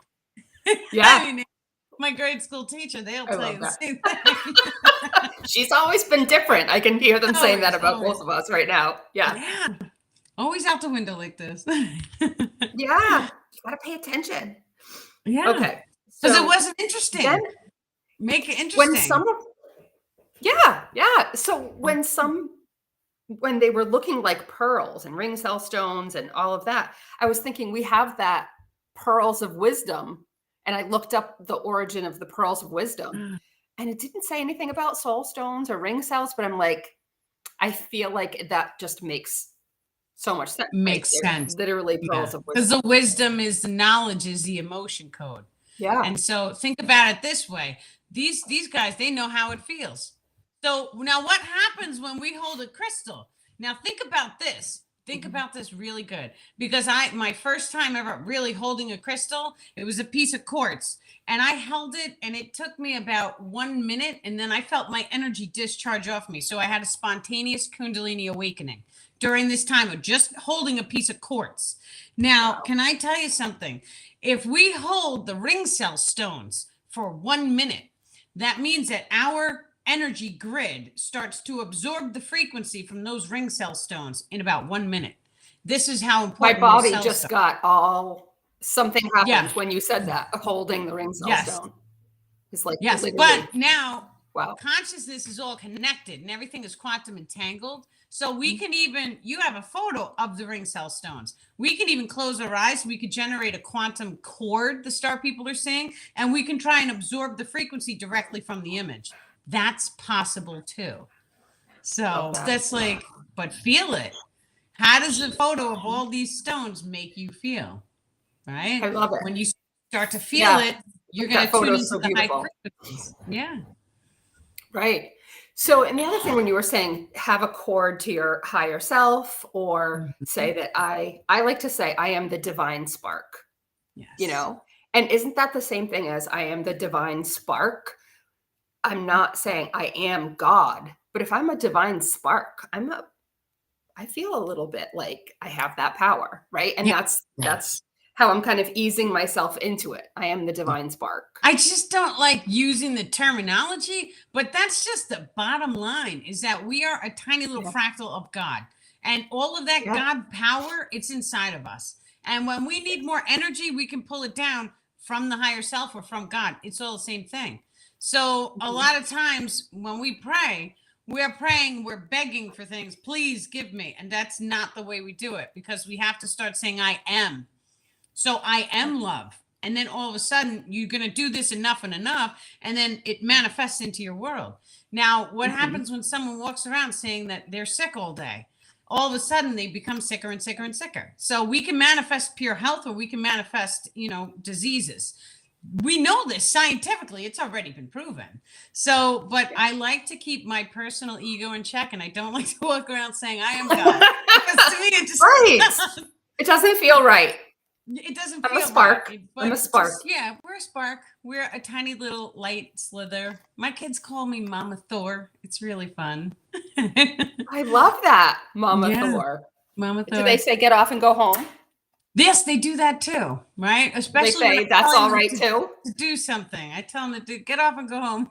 Yeah. I mean, my grade school teacher, they'll tell you the same thing. She's always been different. I can hear them saying that about both of us right now. Yeah. Always out the window like this. Yeah. You got to pay attention. Yeah. Okay. Because it wasn't interesting. Make it interesting. Yeah. So when they were looking like pearls and ring cell stones and all of that, I was thinking we have that pearls of wisdom. And I looked up the origin of the pearls of wisdom and it didn't say anything about soul stones or ring cells, but I'm like, I feel like that just makes so much sense. Makes sense. Literally pearls of wisdom. Because the wisdom is the knowledge is the emotion code. Yeah. And so think about it this way. These guys, they know how it feels. So now what happens when we hold a crystal? Now think about this. Think about this really good because my first time ever really holding a crystal, it was a piece of quartz and I held it and it took me about 1 minute and then I felt my energy discharge off me. So I had a spontaneous Kundalini awakening during this time of just holding a piece of quartz. Now, Can I tell you something? If we hold the ring cell stones for 1 minute, that means that our energy grid starts to absorb the frequency from those ring cell stones in about 1 minute. This is how important my body just got something happened when you said that, holding the ring cell stone. It's like but now consciousness is all connected and everything is quantum entangled. So we can you have a photo of the ring cell stones. We can even close our eyes. We could generate a quantum cord, the star people are saying, and we can try and absorb the frequency directly from the image. That's possible too. So that's but feel it. How does a photo of all these stones make you feel? Right? I love it. When you start to feel it, you're going to tune into the high frequencies. Yeah. Right. So, and the other thing when you were saying have a cord to your higher self or say that I like to say I am the divine spark, and isn't that the same thing as I am the divine spark? I'm not saying I am God, but if I'm a divine spark, I feel a little bit like I have that power, right? And that's how I'm kind of easing myself into it. I am the divine spark. I just don't like using the terminology, but that's just the bottom line is that we are a tiny little fractal of God. And all of that Yeah. God power, it's inside of us. And when we need more energy, we can pull it down from the higher self or from God. It's all the same thing. So a lot of times when we pray, we're praying, we're begging for things. Please give me. And that's not the way we do it, because we have to start saying, I am. So I am love. And then all of a sudden, you're going to do this enough and enough, and then it manifests into your world. Now, what happens when someone walks around saying that they're sick all day? All of a sudden, they become sicker and sicker and sicker. So we can manifest pure health, or we can manifest, diseases. We know this scientifically. It's already been proven. So, but I like to keep my personal ego in check, and I don't like to walk around saying I am God. Because to me, it just Right. It doesn't feel right. it doesn't I'm a feel spark. right, I'm a but spark. yeah, we're a spark. We're a tiny little light slither. My kids call me Mama Thor. It's really fun. I love that, Mama Yeah. Thor. Mama Do Thor. they say get off and go home? Yes, they do that too, right? They Especially when say I'm that's telling all them right too. to do something. I tell them to get off and go home.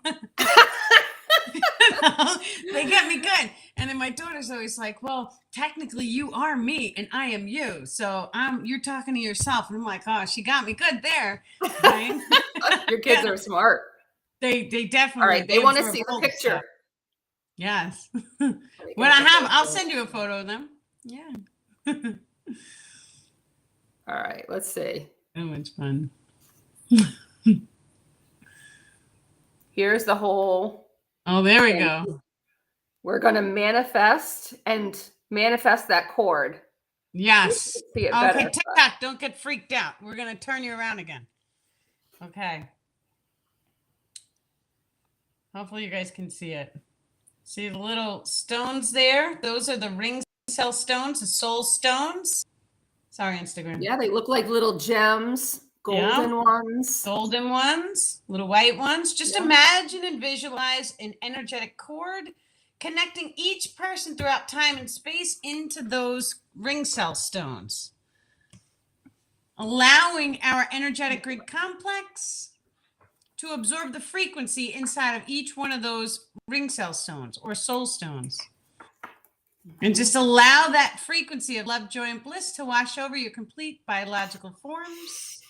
They get me good. And then my daughter's always like, well, technically you are me and I am you. So you're talking to yourself. And I'm like, oh, she got me good there. Right? Your kids are smart. They definitely All right, they want to absorb see the all the picture. stuff. Yes. Let me When get I the have, I'll photo. send you a photo of them. Yeah. All right, let's see. So much fun. Here's the whole. Oh, there we thing. go. We're going to manifest that cord. Yes. See it Okay, better. TikTok, don't get freaked out. We're going to turn you around again. Okay. Hopefully you guys can see it. See the little stones there? Those are the ring cell stones, the soul stones. Sorry, Instagram. Yeah, they look like little gems, golden ones. Golden ones, little white ones. Just imagine and visualize an energetic cord connecting each person throughout time and space into those ring cell stones, allowing our energetic grid complex to absorb the frequency inside of each one of those ring cell stones or soul stones. And just allow that frequency of love, joy, and bliss to wash over your complete biological forms.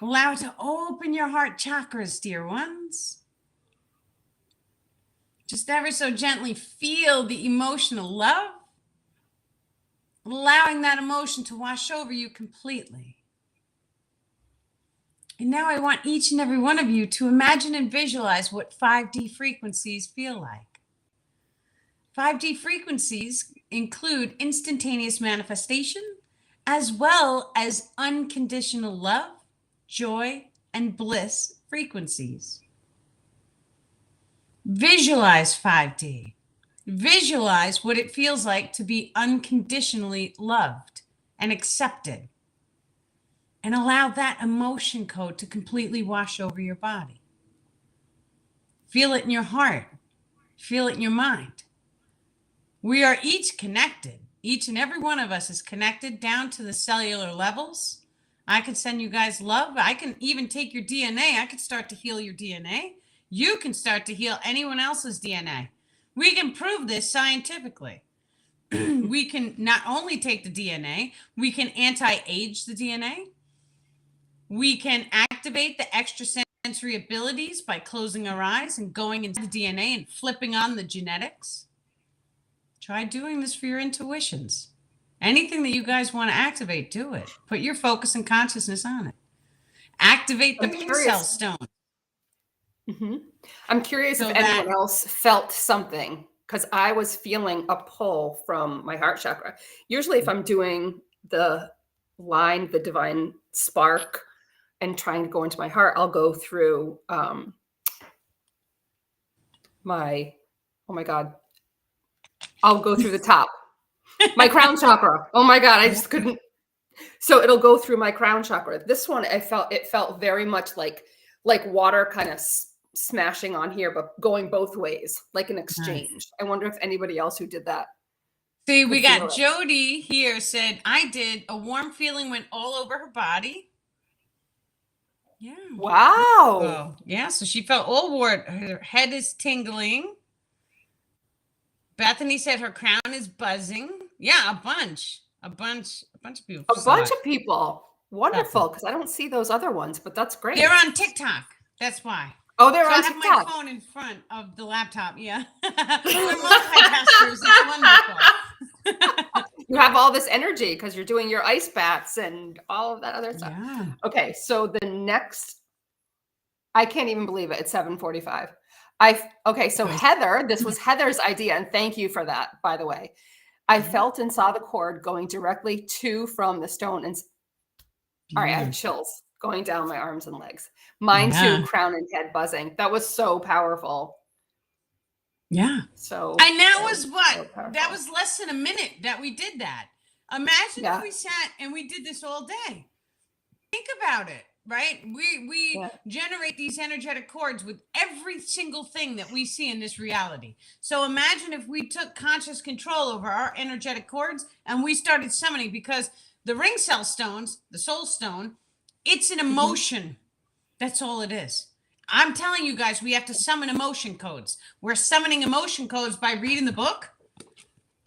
Allow it to open your heart chakras, dear ones. Just ever so gently feel the emotional love, allowing that emotion to wash over you completely. And now I want each and every one of you to imagine and visualize what 5D frequencies feel like. 5D frequencies include instantaneous manifestation, as well as unconditional love, joy, and bliss frequencies. Visualize 5D. Visualize what it feels like to be unconditionally loved and accepted. And allow that emotion code to completely wash over your body. Feel it in your heart. Feel it in your mind. We are each connected. Each and every one of us is connected down to the cellular levels. I can send you guys love. I can even take your DNA. I can start to heal your DNA. You can start to heal anyone else's DNA. We can prove this scientifically. We can not only take the DNA, we can anti-age the DNA. We can activate the extrasensory abilities by closing our eyes and going into the DNA and flipping on the genetics. Try doing this for your intuitions. Anything that you guys want to activate, do it. Put your focus and consciousness on it. Activate the pink cell stone. I'm curious if anyone else felt something, because I was feeling a pull from my heart chakra. Usually if I'm doing the line, the divine spark, and trying to go into my heart, I'll go through oh my God. I'll go through the top. My crown chakra. Oh my God, I just couldn't. So it'll go through my crown chakra. This one, it felt very much like water kind of smashing on here, but going both ways, like an exchange. Nice. I wonder if anybody else who did that. See, we got Jody here said, I did. A warm feeling went all over her body. Yeah. Wow. Oh, yeah. So she felt all warm. Her head is tingling. Bethany said her crown is buzzing. Yeah, a bunch of people. A bunch of people. Wonderful, because I don't see those other ones, but that's great. They're on TikTok. That's why. Oh, they're so on I have TikTok. my phone in front of the laptop. Yeah. We're multitaskers. It's wonderful. You have all this energy because you're doing your ice baths and all of that other stuff. Yeah. Okay, so the next, I can't even believe it. It's 7:45. Okay, so Heather, this was Heather's idea, and thank you for that, by the way. I felt and saw the cord going directly to from the stone, and all right, I have chills going down my arms and legs. Mine too, crown and head buzzing. That was so powerful. Yeah. So, and that was what? That was less than a minute that we did that. Imagine if we sat and we did this all day. Think about it, right? We generate these energetic cords with every single thing that we see in this reality. So imagine if we took conscious control over our energetic cords and we started summoning, because the ring cell stones, the soul stone, it's an emotion. That's all it is. I'm telling you guys, we have to summon emotion codes. We're summoning emotion codes by reading the book,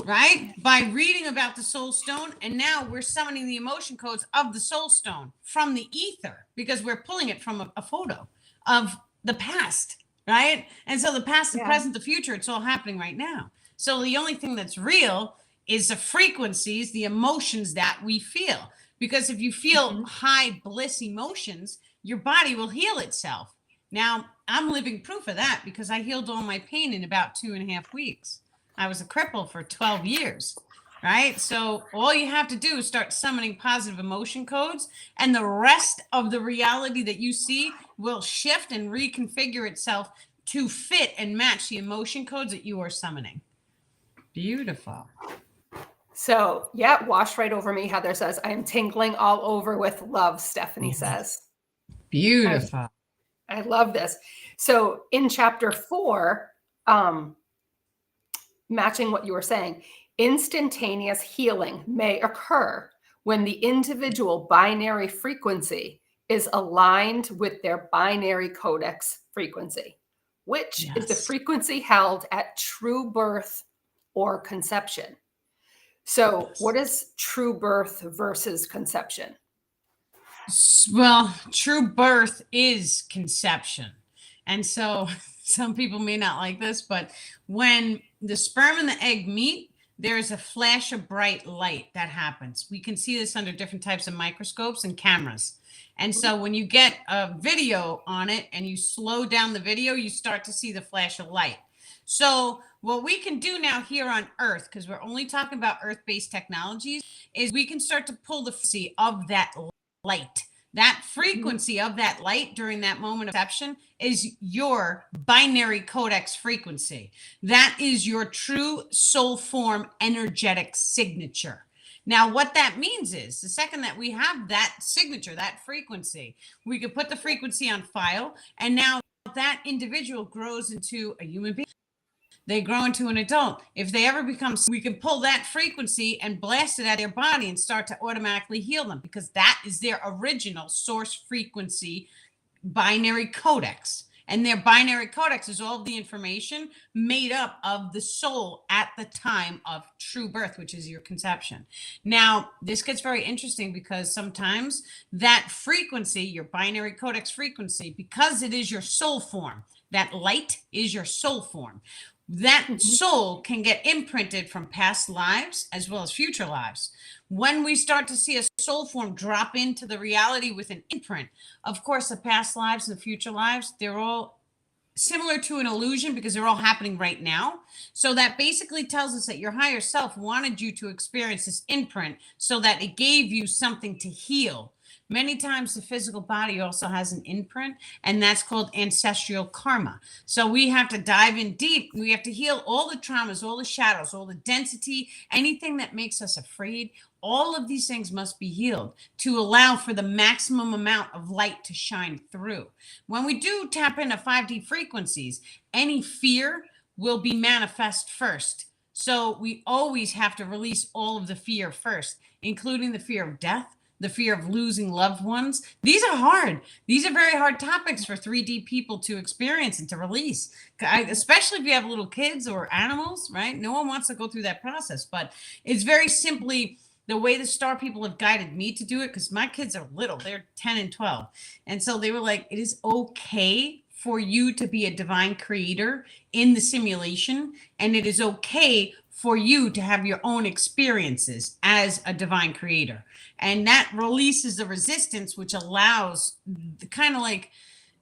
right? By reading about the soul stone. And now we're summoning the emotion codes of the soul stone from the ether, because we're pulling it from a photo of the past, right? And so the past, the present, the future, it's all happening right now. So the only thing that's real is the frequencies, the emotions that we feel. Because if you feel high bliss emotions, your body will heal itself. Now, I'm living proof of that, because I healed all my pain in about 2.5 weeks. I was a cripple for 12 years, right? So all you have to do is start summoning positive emotion codes, and the rest of the reality that you see will shift and reconfigure itself to fit and match the emotion codes that you are summoning. Beautiful. So, yeah, wash right over me. Heather says, I am tingling all over with love, Stephanie says. Beautiful. I love this. So in chapter 4, matching what you were saying, instantaneous healing may occur when the individual binary frequency is aligned with their binary codex frequency, which is the frequency held at true birth or conception. So what is true birth versus conception? Well, true birth is conception. And so some people may not like this, but when the sperm and the egg meet, there is a flash of bright light that happens. We can see this under different types of microscopes and cameras. And so when you get a video on it and you slow down the video, you start to see the flash of light. So what we can do now here on Earth, because we're only talking about Earth-based technologies, is we can start to pull the frequency of that light. That frequency of that light during that moment of perception is your binary codex frequency. That is your true soul form energetic signature. Now, what that means is the second that we have that signature, that frequency, we can put the frequency on file, and now that individual grows into a human being. They grow into an adult. If they ever become, we can pull that frequency and blast it at their body and start to automatically heal them, because that is their original source frequency binary codex. And their binary codex is all of the information made up of the soul at the time of true birth, which is your conception. Now, this gets very interesting, because sometimes that frequency, your binary codex frequency, because it is your soul form, that light is your soul form, that soul can get imprinted from past lives as well as future lives. When we start to see a soul form drop into the reality with an imprint, of course, the past lives and the future lives, they're all similar to an illusion, because they're all happening right now. So that basically tells us that your higher self wanted you to experience this imprint so that it gave you something to heal. Many times the physical body also has an imprint, and that's called ancestral karma. So we have to dive in deep. We have to heal all the traumas, all the shadows, all the density, anything that makes us afraid. All of these things must be healed to allow for the maximum amount of light to shine through. When we do tap into 5D frequencies, any fear will be manifest first. So we always have to release all of the fear first, including the fear of death, the fear of losing loved ones. These are hard. These are very hard topics for 3D people to experience and to release, especially if you have little kids or animals, right? No one wants to go through that process, but it's very simply the way the star people have guided me to do it, because my kids are little, they're 10 and 12. And so they were like, it is okay for you to be a divine creator in the simulation, and it is okay for you to have your own experiences as a divine creator. And that releases the resistance, which allows the kind of like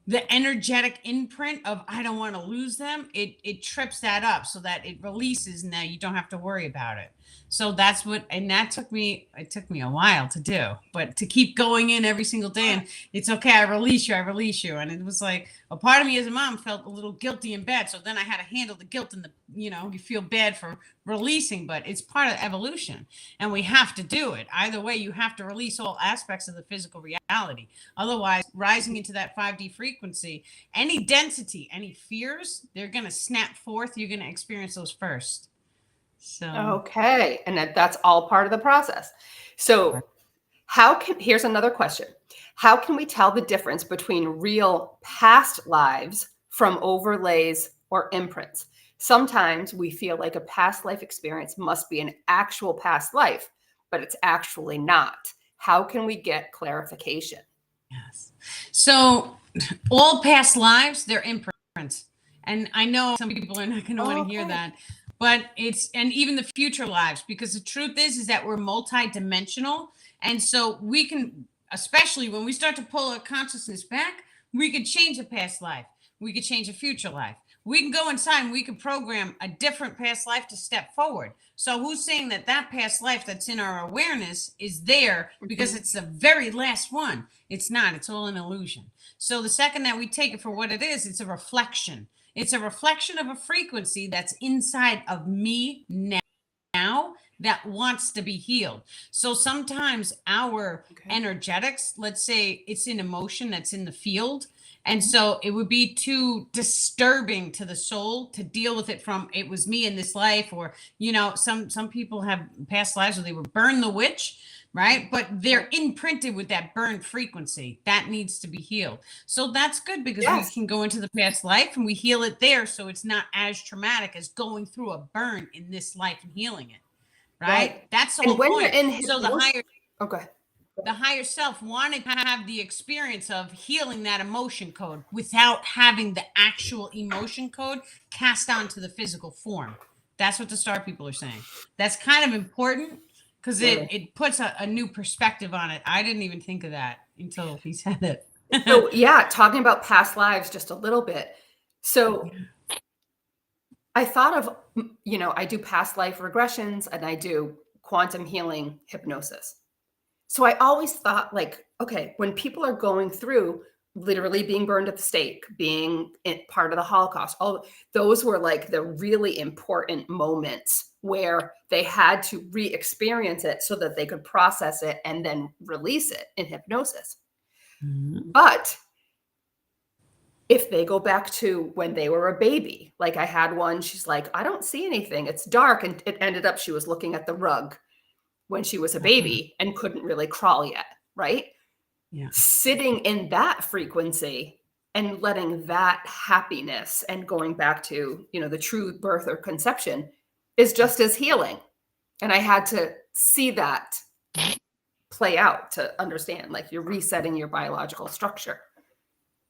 the energetic imprint of I don't want to lose them. It trips that up so that it releases, and now you don't have to worry about it. So that's what, and that took me a while to do, but to keep going in every single day and it's okay, I release you. And it was like a part of me as a mom felt a little guilty in bed. So then I had to handle the guilt and you feel bad for releasing, but it's part of evolution and we have to do it. Either way, you have to release all aspects of the physical reality. Otherwise, rising into that 5D frequency, any density, any fears, they're going to snap forth. You're going to experience those first. So okay, and that's all part of the process. So here's another question. How can we tell the difference between real past lives from overlays or imprints? Sometimes we feel like a past life experience must be an actual past life, but it's actually not. How can we get clarification? Yes. So all past lives, they're imprints. And I know some people are not going to want to hear that, but and even the future lives, because the truth is that we're multidimensional. And so we can, especially when we start to pull our consciousness back, we could change a past life. We could change a future life. We can go inside and we can program a different past life to step forward. So who's saying that past life that's in our awareness is there because it's the very last one? It's not. It's all an illusion. So the second that we take it for what it is, it's a reflection. It's a reflection of a frequency that's inside of me now that wants to be healed. So sometimes our energetics, let's say it's an emotion that's in the field, and so it would be too disturbing to the soul to deal with it from it was me in this life, or some people have past lives where they were burned the witch, right? But they're imprinted with that burned frequency that needs to be healed. So that's good because we can go into the past life and we heal it there, so it's not as traumatic as going through a burn in this life and healing it. Right? That's the whole point. So the higher self wanted to have the experience of healing that emotion code without having the actual emotion code cast onto the physical form. That's what the star people are saying. That's kind of important because it puts a new perspective on it. I didn't even think of that until he said it. So talking about past lives just a little bit. So I thought of, I do past life regressions and I do quantum healing hypnosis. So I always thought like, okay, when people are going through literally being burned at the stake, being part of the Holocaust, all those were like the really important moments where they had to re-experience it so that they could process it and then release it in hypnosis. Mm-hmm. But if they go back to when they were a baby, like I had one, she's like, I don't see anything. It's dark. And it ended up she was looking at the rug when she was a baby and couldn't really crawl yet, right? Yeah. Sitting in that frequency and letting that happiness and going back to, the true birth or conception is just as healing. And I had to see that play out to understand, like you're resetting your biological structure.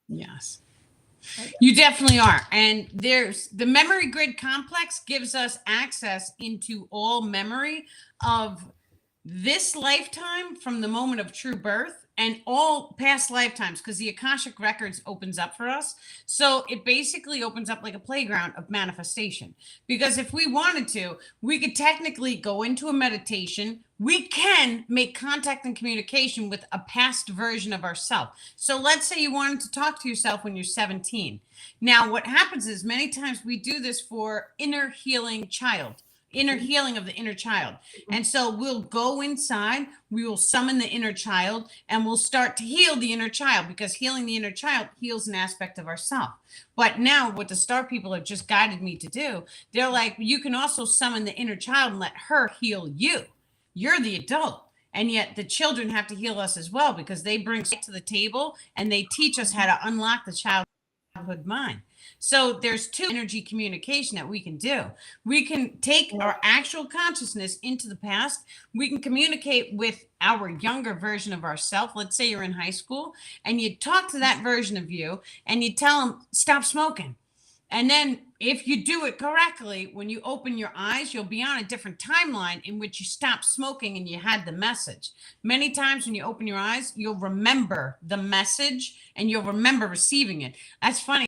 Yes. You definitely are. And there's the memory grid complex gives us access into all memory of this lifetime from the moment of true birth and all past lifetimes, because the Akashic records opens up for us. So it basically opens up like a playground of manifestation, because if we wanted to, we could technically go into a meditation. We can make contact and communication with a past version of ourselves. So let's say you wanted to talk to yourself when you're 17. Now, what happens is many times we do this for inner healing of the inner child. And so we'll go inside, we will summon the inner child, and we'll start to heal the inner child, because healing the inner child heals an aspect of ourself. But now what the star people have just guided me to do, they're like, you can also summon the inner child and let her heal you. You're the adult. And yet the children have to heal us as well, because they bring to the table and they teach us how to unlock the childhood mind. So there's two energy communication that we can do. We can take our actual consciousness into the past. We can communicate with our younger version of ourselves. Let's say you're in high school and you talk to that version of you and you tell them, stop smoking. And then if you do it correctly, when you open your eyes, you'll be on a different timeline in which you stopped smoking and you had the message. Many times when you open your eyes, you'll remember the message and you'll remember receiving it. That's funny,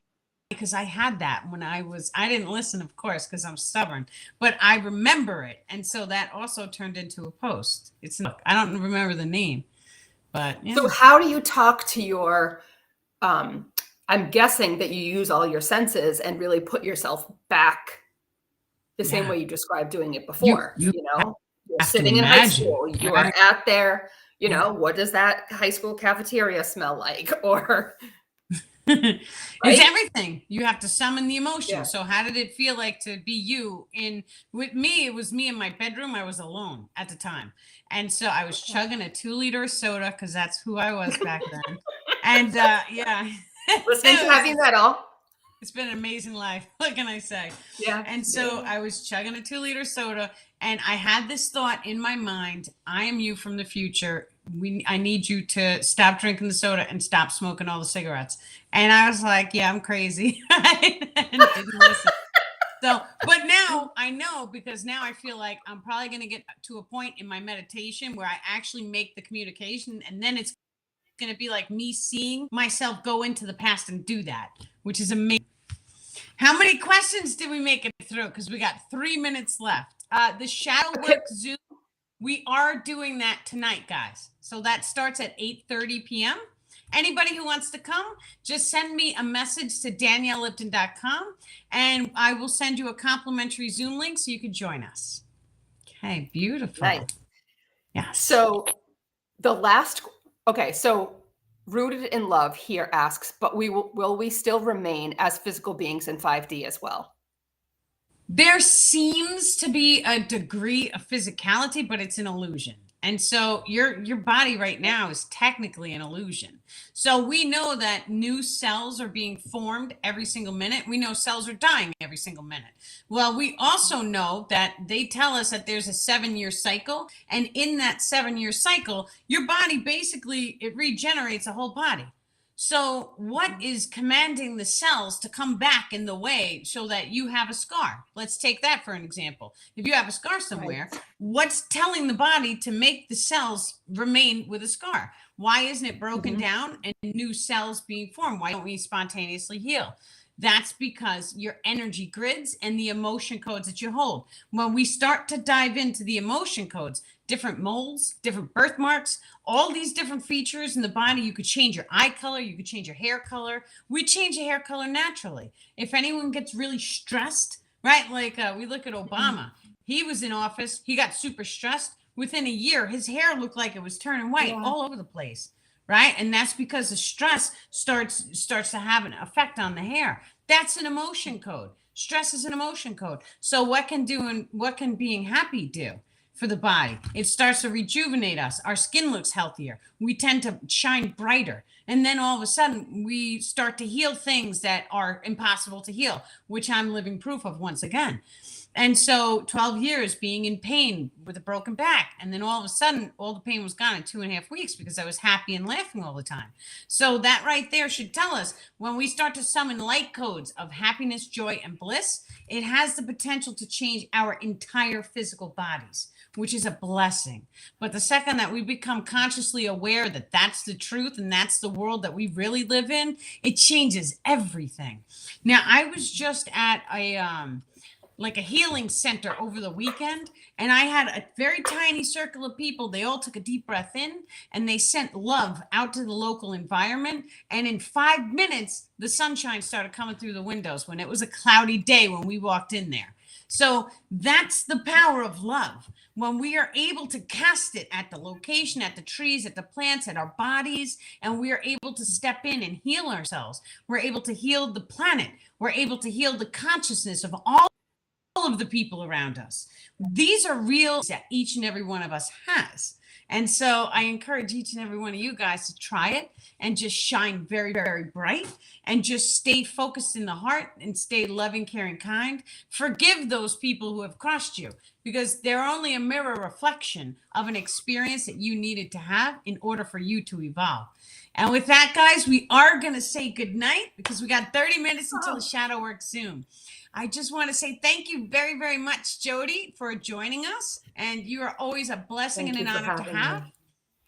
because I had that when I didn't listen, of course, because I'm stubborn, but I remember it. And so that also turned into a post. I don't remember the name, but yeah. So how do you talk to your, I'm guessing that you use all your senses and really put yourself back the same way you described doing it before. You know, you're sitting in high school, you are at there, you know, what does that high school cafeteria smell like? Or it's everything. You have to summon the emotion. Yeah. So how did it feel like to be you with me? It was me in my bedroom. I was alone at the time. And so I was chugging a 2-liter soda because that's who I was back then. And yeah. Listening to heavy metal. It's been an amazing life. What can I say? Yeah. And so I was chugging a 2-liter soda and I had this thought in my mind. I am you from the future. I need you to stop drinking the soda and stop smoking all the cigarettes. And I was like, yeah, I'm crazy. And didn't listen. So, but now I know, because now I feel like I'm probably going to get to a point in my meditation where I actually make the communication, and then it's going to be like me seeing myself go into the past and do that, which is amazing. How many questions did we make it through? Because we got 3 minutes left. The shadow work Zoom, we are doing that tonight, guys. So that starts at 8:30 p.m. Anybody who wants to come, just send me a message to daniellelipton.com and I will send you a complimentary Zoom link so you can join us. Okay, beautiful. Nice. Yeah. So so Rooted in Love here asks, but will we still remain as physical beings in 5D as well? There seems to be a degree of physicality, but it's an illusion. And so your body right now is technically an illusion. So we know that new cells are being formed every single minute. We know cells are dying every single minute. Well, we also know that they tell us that there's a 7-year cycle. And in that 7-year cycle, your body basically, it regenerates a whole body. So what is commanding the cells to come back in the way so that you have a scar? Let's take that for an example. If you have a scar somewhere, what's telling the body to make the cells remain with a scar? Why isn't it broken down and new cells being formed? Why don't we spontaneously heal? That's because your energy grids and the emotion codes that you hold. When we start to dive into the emotion codes, different molds, different birthmarks, all these different features in the body, you could change your eye color, you could change your hair color. We change your hair color naturally. If anyone gets really stressed, right? Like we look at Obama, he was in office, he got super stressed. Within a year, his hair looked like it was turning white all over the place. Right. And that's because the stress starts to have an effect on the hair. That's an emotion code. Stress is an emotion code. So what can being happy do for the body? It starts to rejuvenate us. Our skin looks healthier. We tend to shine brighter. And then all of a sudden we start to heal things that are impossible to heal, which I'm living proof of once again. And so 12 years being in pain with a broken back. And then all of a sudden, all the pain was gone in 2.5 weeks because I was happy and laughing all the time. So that right there should tell us when we start to summon light codes of happiness, joy, and bliss, it has the potential to change our entire physical bodies, which is a blessing. But the second that we become consciously aware that that's the truth and that's the world that we really live in, it changes everything. Now, I was just at a healing center over the weekend, and I had a very tiny circle of people. They all took a deep breath in and they sent love out to the local environment. And in 5 minutes, the sunshine started coming through the windows when it was a cloudy day when we walked in there. So that's the power of love. When we are able to cast it at the location, at the trees, at the plants, at our bodies, and we are able to step in and heal ourselves, we're able to heal the planet. We're able to heal the consciousness of all of the people around us. These are real that each and every one of us has. And so I encourage each and every one of you guys to try it and just shine very, very bright and just stay focused in the heart and stay loving, caring, kind. Forgive those people who have crossed you because they're only a mirror reflection of an experience that you needed to have in order for you to evolve. And with that, guys, we are going to say good night because we got 30 minutes until the Shadow Work Zoom. I just want to say thank you very, very much, Jody, for joining us. And you are always a blessing and an honor to have.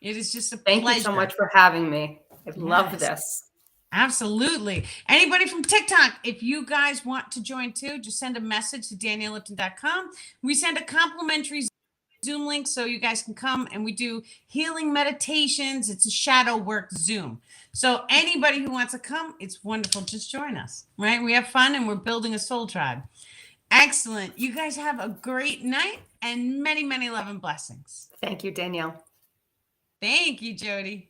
It is just a pleasure. Thank you so much for having me. I love this. Absolutely. Anybody from TikTok, if you guys want to join too, just send a message to daniellipton.com. We send a complimentary Zoom link so you guys can come, and we do healing meditations. It's a shadow work Zoom. So anybody who wants to come, it's wonderful. Just join us, right? We have fun and we're building a soul tribe. Excellent. You guys have a great night and many, many love and blessings. Thank you, Danielle. Thank you, Jody.